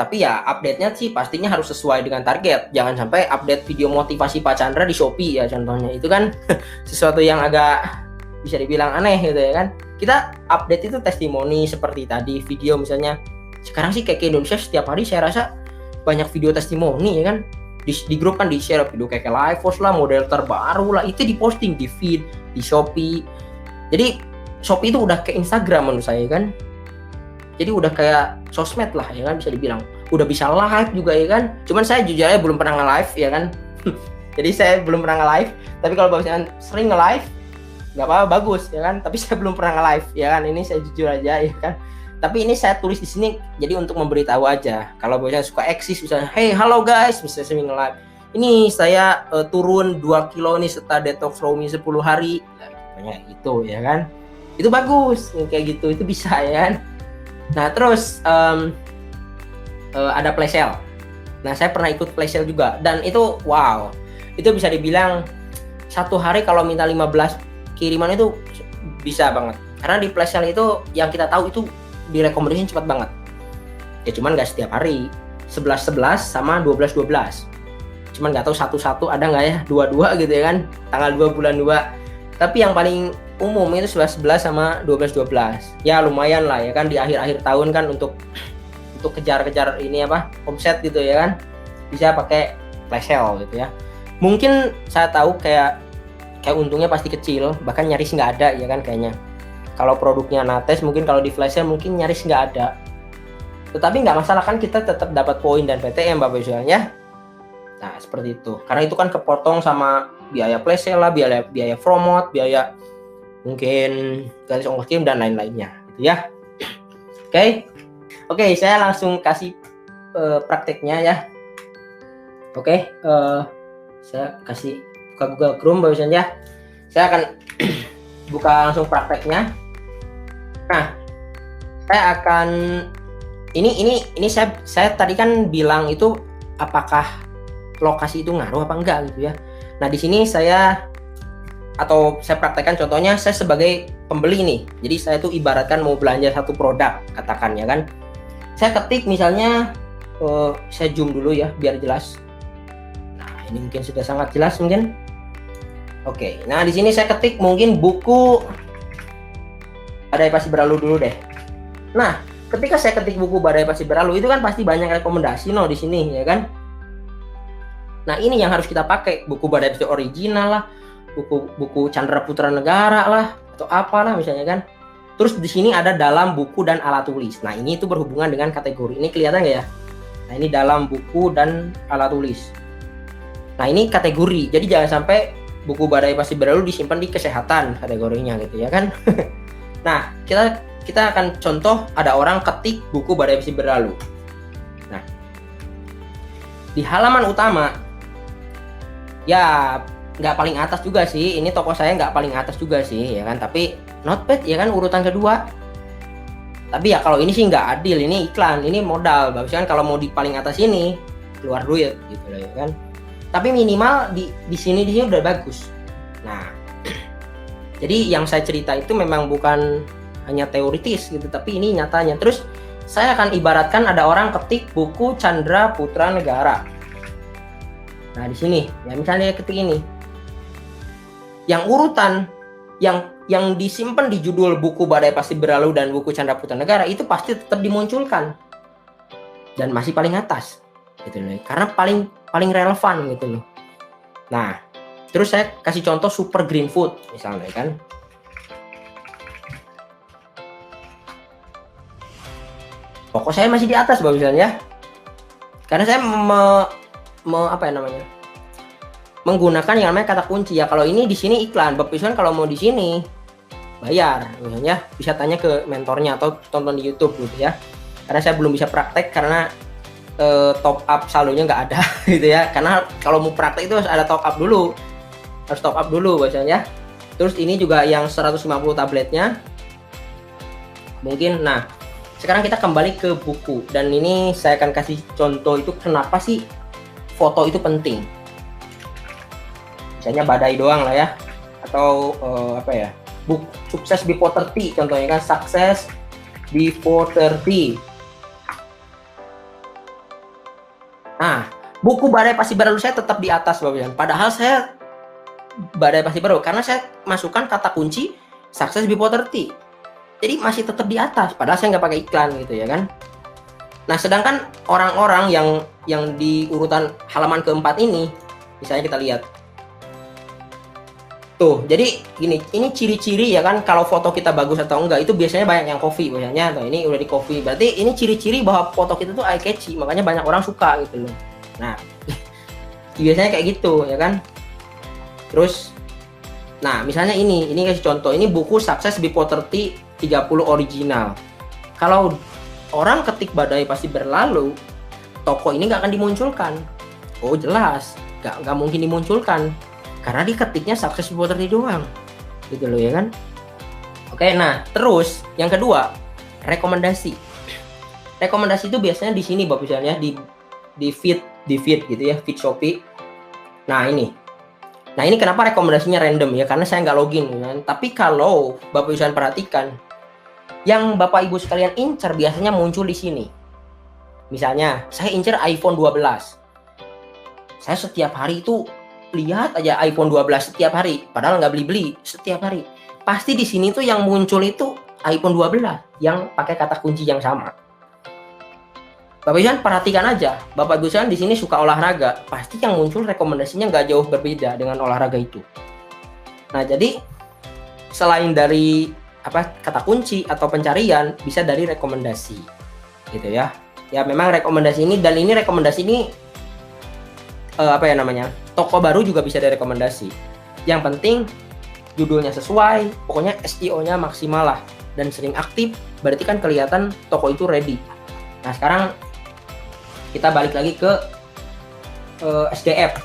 Tapi ya update-nya sih pastinya harus sesuai dengan target. Jangan sampai update video motivasi Pak Chandra di Shopee ya contohnya. Itu kan sesuatu yang agak bisa dibilang aneh gitu ya kan. Kita update itu testimoni seperti tadi video misalnya. Sekarang sih kayak Indonesia setiap hari saya rasa banyak video testimoni ya kan. Di grup kan di-share video kayak live post lah, model terbaru lah, itu diposting di feed, di Shopee. Jadi Shopee itu udah ke Instagram menurut saya kan. Jadi udah kayak sosmed lah ya kan bisa dibilang. Udah bisa live juga ya kan. Cuman saya jujur aja belum pernah nge-live ya kan. Jadi saya belum pernah nge-live. Tapi kalau misalnya sering nge-live nggak apa-apa, bagus ya kan. Tapi saya belum pernah nge-live ya kan. Ini saya jujur aja ya kan. Tapi ini saya tulis di sini jadi untuk memberitahu aja. Kalau misalnya suka eksis misalnya, hey halo guys, misalnya saya nge-live. Ini saya turun 2 kilo nih setelah detox raw mie 10 hari. Nah, itu ya kan. Itu bagus kayak gitu, itu bisa ya kan. Nah terus ada flash sale. Nah saya pernah ikut flash sale juga dan itu wow, itu bisa dibilang satu hari kalau minta 15 kiriman itu bisa banget. Karena di flash sale itu yang kita tahu itu direkomendasiin cepat banget. Ya cuman nggak setiap hari, 11-11 sama 12-12. Cuman nggak tahu satu-satu ada nggak ya, 2-2 gitu ya kan, tanggal 2 bulan 2. Tapi yang paling umum itu 11-11 sama 12-12. Ya lumayan lah ya kan di akhir-akhir tahun kan untuk kejar-kejar ini apa omset gitu ya kan, bisa pakai flash sale gitu ya. Mungkin saya tahu kayak untungnya pasti kecil, bahkan nyaris nggak ada ya kan kayaknya. Kalau produknya Nates mungkin kalau di flash sale mungkin nyaris nggak ada. Tetapi nggak masalah kan, kita tetap dapat poin dan PTM Bapak Ibu ya. Nah seperti itu. Karena itu kan kepotong sama biaya flash sale lah, biaya promote, biaya mungkin garis ongkos kirim dan lain-lainnya gitu ya. Oke, saya langsung kasih prakteknya ya. Oke, saya kasih buka Google Chrome Bapak Ibu ya. Saya akan buka langsung prakteknya. Nah, saya akan ini saya tadi kan bilang itu apakah lokasi itu ngaruh apa enggak gitu ya. Nah, di sini saya praktekkan contohnya saya sebagai pembeli nih. Jadi saya tuh ibaratkan mau belanja satu produk katakan ya kan. Saya ketik misalnya saya zoom dulu ya biar jelas. Nah, ini mungkin sudah sangat jelas mungkin. Oke, nah di sini saya ketik mungkin buku Badai Pasti Berlalu dulu deh. Nah, ketika saya ketik buku Badai Pasti Berlalu itu kan pasti banyak rekomendasi di sini ya kan. Nah, ini yang harus kita pakai, buku Badai Pasti original lah, buku Chandra Putra Negara lah atau apalah misalnya kan. Terus di sini ada dalam buku dan alat tulis. Nah, ini itu berhubungan dengan kategori. Ini kelihatan nggak ya? Nah, ini dalam buku dan alat tulis. Nah, ini kategori. Jadi jangan sampai buku Badai Pasti Berlalu disimpan di kesehatan kategorinya gitu ya kan. Nah, kita akan contoh ada orang ketik buku Badai Pasti Berlalu. Nah, di halaman utama ya nggak paling atas juga sih, ini toko saya nggak paling atas juga sih ya kan, tapi not bad ya kan, urutan kedua. Tapi ya kalau ini sih nggak adil, ini iklan, ini modal, bagus kan kalau mau di paling atas ini keluar duit gitu ya kan. Tapi minimal di sini udah bagus. Nah, jadi yang saya cerita itu memang bukan hanya teoritis gitu, tapi ini nyatanya. Terus saya akan ibaratkan ada orang ketik buku Chandra Putra Negara. Nah di sini, ya misalnya ketik ini, yang urutan yang disimpan di judul buku Badai Pasti Berlalu dan buku Chandra Putra Negara itu pasti tetap dimunculkan dan masih paling atas, gitu loh. Karena paling relevan gitu loh. Nah, terus saya kasih contoh Super Green Food misalnya kan. Toko saya masih di atas Bapak misalnya. Karena saya menggunakan yang namanya kata kunci ya. Kalau ini di sini iklan, Bapak misalnya kalau mau di sini bayar misalnya, bisa tanya ke mentornya atau tonton di YouTube gitu ya. Karena saya belum bisa praktek karena top up saldonya nggak ada gitu ya. Karena kalau mau praktek itu harus ada top up dulu. Harus top up dulu biasanya. Terus ini juga yang 150 tabletnya. Mungkin nah, sekarang kita kembali ke buku dan ini saya akan kasih contoh itu kenapa sih foto itu penting. Misalnya badai doang lah ya. Atau buku Sukses Before 30 contohnya kan, Sukses Before 30. Nah, buku Badai Pasti Berlalu saya tetap di atas Bapak. Padahal saya Badai Pasti Berlalu karena saya masukkan kata kunci Success Before 30. Jadi masih tetap di atas padahal saya nggak pakai iklan gitu ya kan. Nah, sedangkan orang-orang yang di urutan halaman keempat ini, misalnya kita lihat. Tuh, jadi gini, ini ciri-ciri ya kan kalau foto kita bagus atau enggak itu biasanya banyak yang coffee biasanya. Tuh, ini udah di coffee. Berarti ini ciri-ciri bahwa foto kita tuh eye catchy, makanya banyak orang suka gitu loh. Nah, biasanya kayak gitu ya kan. Terus nah, misalnya ini kasih contoh, ini buku Success Before 30 original. Kalau orang ketik Badai Pasti Berlalu, toko ini nggak akan dimunculkan. Oh jelas, nggak mungkin dimunculkan karena diketiknya Success Before 30 doang, gitu loh ya kan. Oke, nah terus yang kedua rekomendasi. Rekomendasi itu biasanya di sini Bapak misalnya di feed gitu ya, feed Shopee. Nah ini kenapa rekomendasinya random ya, karena saya nggak login kan. Tapi kalau Bapak Ibu perhatikan, yang Bapak Ibu sekalian incer biasanya muncul di sini. Misalnya, saya incer iPhone 12. Saya setiap hari itu lihat aja iPhone 12 setiap hari, padahal nggak beli-beli setiap hari. Pasti di sini tuh yang muncul itu iPhone 12 yang pakai kata kunci yang sama. Bapak Ibu perhatikan aja, Bapak Ibu di sini suka olahraga, pasti yang muncul rekomendasinya nggak jauh berbeda dengan olahraga itu. Nah, jadi selain dari kata kunci atau pencarian, bisa dari rekomendasi, gitu ya. Ya memang rekomendasi ini dan ini rekomendasi ini toko baru juga bisa dari rekomendasi. Yang penting judulnya sesuai, pokoknya SEO-nya maksimal lah dan sering aktif, berarti kan kelihatan toko itu ready. Nah sekarang kita balik lagi ke SDF.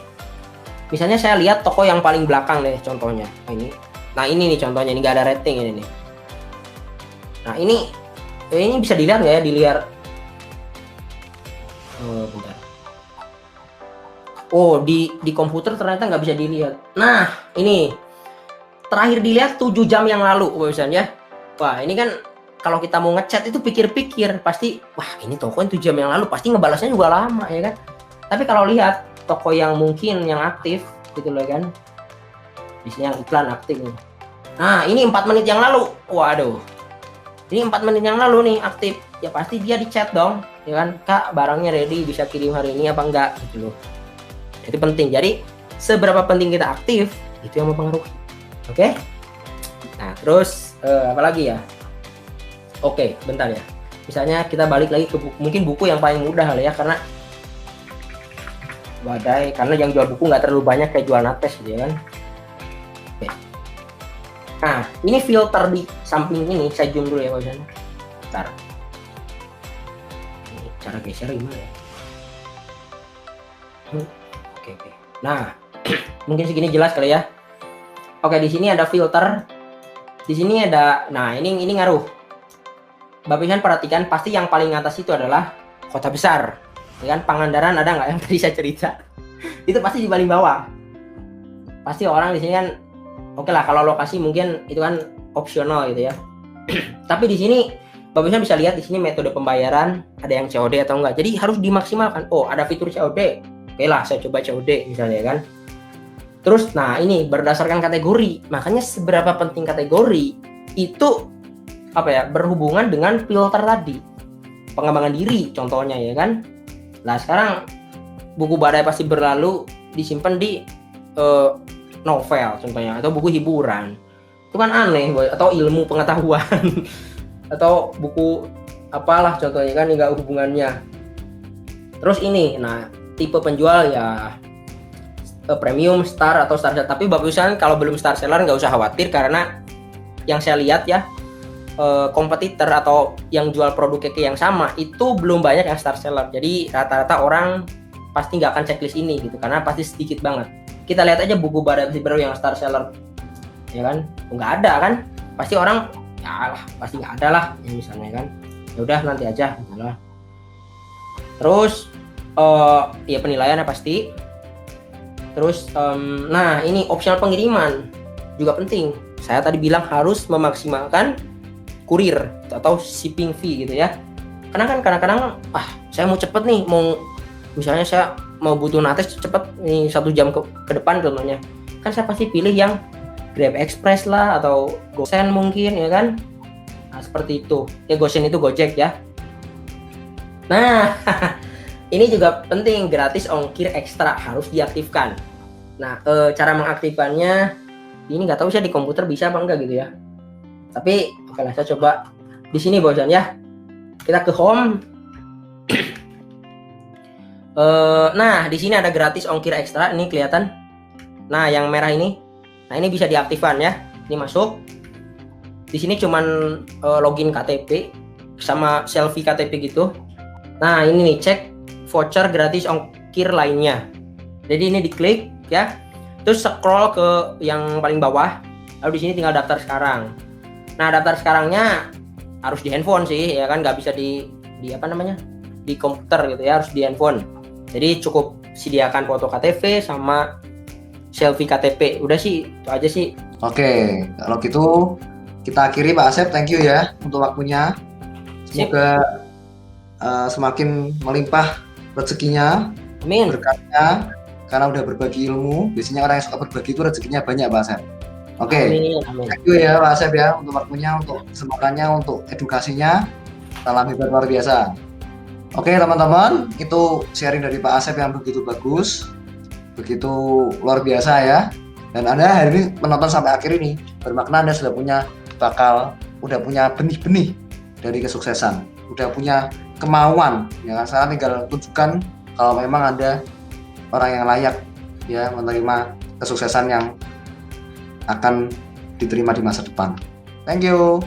Misalnya saya lihat toko yang paling belakang deh contohnya. Nah ini nih contohnya, ini nggak ada rating ini nih. Nah ini bisa dilihat nggak ya? Dilihat. Bentar. Oh di komputer ternyata nggak bisa dilihat. Nah ini terakhir dilihat 7 jam yang lalu misalnya. Wah ini kan kalau kita mau ngechat itu pikir-pikir pasti, wah ini toko 7 jam yang lalu pasti ngebalasnya juga lama ya kan. Tapi kalau lihat toko yang mungkin yang aktif gitu loh kan, biasanya yang iklan aktif nih. Nah ini 4 menit yang lalu, waduh ini 4 menit yang lalu nih aktif, ya pasti dia di chat dong ya kan, Kak barangnya ready bisa kirim hari ini apa enggak gitu loh. Itu penting, jadi seberapa penting kita aktif itu yang mempengaruhi. Oke? Nah terus apa lagi ya? Oke, bentar ya. Misalnya kita balik lagi ke mungkin buku yang paling mudah lah ya, karena Badai, karena yang jual buku nggak terlalu banyak kayak jual nates gitu ya kan. Oke. Nah, ini filter di samping ini saya zoom dulu ya Pak Ustaz. Bentar. Ini cara geser gimana ya? Oke. Nah, mungkin segini jelas kali ya. Oke, di sini ada filter. Di sini ada, nah ini ngaruh. Bapak Ibu perhatikan, pasti yang paling atas itu adalah kota besar. Ya kan, Pangandaran ada nggak yang tadi saya cerita? Itu pasti di paling bawah. Pasti orang di sini kan, oke lah kalau lokasi mungkin itu kan opsional gitu ya. Tapi di sini Bapak Ibu bisa lihat di sini metode pembayaran ada yang COD atau enggak. Jadi harus dimaksimalkan. Oh, ada fitur COD. Oke lah, saya coba COD misalnya kan. Terus, nah ini berdasarkan kategori. Makanya seberapa penting kategori itu berhubungan dengan filter tadi. Pengembangan diri contohnya ya kan. Nah sekarang buku Badai Pasti Berlalu disimpan di novel contohnya atau buku hiburan. Itu kan aneh, atau ilmu pengetahuan atau buku apalah contohnya kan nggak hubungannya. Terus ini, nah tipe penjual ya premium, star atau star. Tapi bagusan kalau belum star seller nggak usah khawatir, karena yang saya lihat ya kompetitor atau yang jual produk keke yang sama itu belum banyak yang star seller. Jadi rata-rata orang pasti nggak akan checklist ini gitu, karena pasti sedikit banget. Kita lihat aja buku Badai Pasti Berlalu yang star seller, ya kan? Nggak ada kan? Pasti orang ya lah, pasti nggak ada lah ya misalnya kan. Ya udah nanti aja, misalnya. Terus ya penilaiannya pasti. Terus nah ini opsional pengiriman juga penting. Saya tadi bilang harus memaksimalkan kurir atau shipping fee gitu ya. Karena kan kadang-kadang saya mau cepet nih, mau misalnya saya mau butuh nates cepet nih 1 jam ke depan contohnya, kan saya pasti pilih yang Grab Express lah atau GoSend mungkin ya kan. Nah, seperti itu ya, GoSend itu Gojek ya. Nah ini juga penting, gratis ongkir ekstra harus diaktifkan. Nah cara mengaktifkannya ini nggak tahu saya di komputer bisa apa enggak gitu ya, tapi oke lah, saya coba di sini bosan ya. Kita ke home. Nah di sini ada gratis ongkir ekstra, ini kelihatan. Nah yang merah ini, nah ini bisa diaktifkan ya. Ini masuk. Di sini cuman login KTP sama selfie KTP gitu. Nah ini nih, cek voucher gratis ongkir lainnya. Jadi ini diklik ya. Terus scroll ke yang paling bawah. Lalu di sini tinggal daftar sekarang. Nah daftar sekarangnya harus di handphone sih ya kan, nggak bisa di apa namanya, di komputer gitu ya, harus di handphone. Jadi cukup sediakan foto KTP sama selfie KTP. Udah sih, itu aja sih. Oke, kalau gitu kita akhiri Pak Asep, thank you ya untuk waktunya. Semoga semakin melimpah rezekinya, Amin. berkatnya, karena udah berbagi ilmu. Biasanya orang yang suka berbagi itu rezekinya banyak Pak Asep. Oke, Amin. thank you ya Pak Asep ya untuk waktunya, untuk kesempatannya, untuk edukasinya. Salam hebat luar biasa. Oke teman-teman, itu sharing dari Pak Asep yang begitu bagus, begitu luar biasa ya. Dan Anda hari ini menonton sampai akhir ini, bermakna Anda sudah udah punya benih-benih dari kesuksesan, udah punya kemauan. Ya kan, sekarang tinggal tunjukkan kalau memang Anda orang yang layak ya menerima kesuksesan yang akan diterima di masa depan. Thank you.